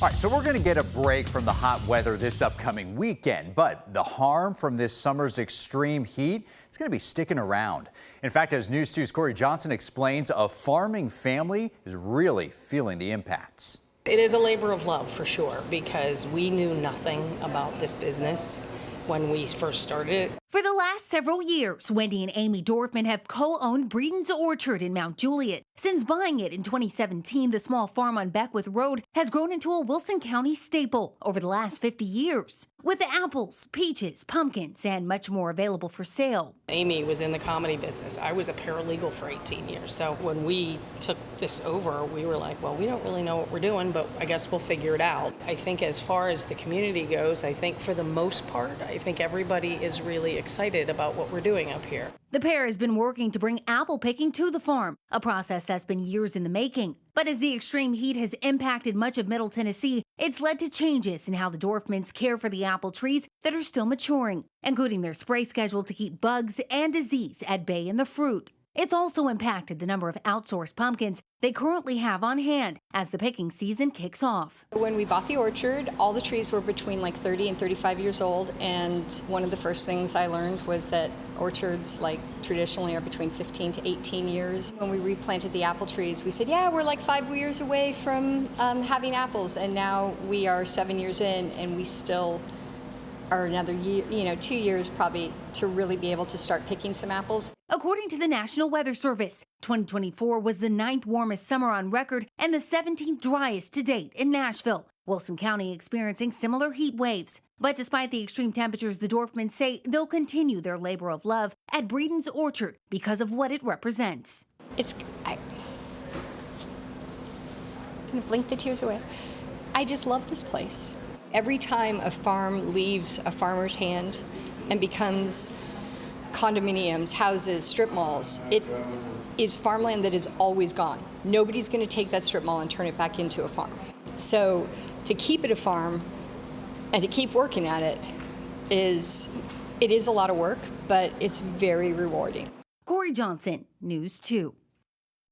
All right, so we're going to get a break from the hot weather this upcoming weekend, but the harm from this summer's extreme heat, it's going to be sticking around. In fact, as News 2's Corey Johnson explains, a farming family is really feeling the impacts. It is a labor of love for sure, because we knew nothing about this business when we first started it. For the last several years, Wendy and Amy Dorfman have co-owned Breeden's Orchard in Mount Juliet. Since buying it in 2017, the small farm on Beckwith Road has grown into a Wilson County staple over the last 50 years, with apples, peaches, pumpkins, and much more available for sale. Amy was in the comedy business. I was a paralegal for 18 years. So when we took this over, we were like, well, we don't really know what we're doing, but I guess we'll figure it out. I think as far as the community goes, I think for the most part, I think everybody is really excited about what we're doing up here. The pair has been working to bring apple picking to the farm, a process that's been years in the making. But as the extreme heat has impacted much of Middle Tennessee, it's led to changes in how the Dorfmans care for the apple trees that are still maturing, including their spray schedule to keep bugs and disease at bay in the fruit. It's also impacted the number of outsourced pumpkins they currently have on hand as the picking season kicks off. When we bought the orchard, all the trees were between like 30 and 35 years old, and one of the first things I learned was that orchards traditionally are between 15 to 18 years. When we replanted the apple trees, we said, yeah, we're like 5 years away from having apples, and now we are 7 years in and we still are another year, 2 years probably to really be able to start picking some apples. According to the National Weather Service, 2024 was the 9th warmest summer on record and the 17th driest to date in Nashville. Wilson County experiencing similar heat waves. But despite the extreme temperatures, the Dorfmans say they'll continue their labor of love at Breeden's Orchard because of what it represents. I'm gonna blink the tears away. I just love this place. Every time a farm leaves a farmer's hand and becomes condominiums, houses, strip malls, it is farmland that is always gone. Nobody's going to take that strip mall and turn it back into a farm. So to keep it a farm and to keep working at it is a lot of work, but it's very rewarding. Corey Johnson, News 2.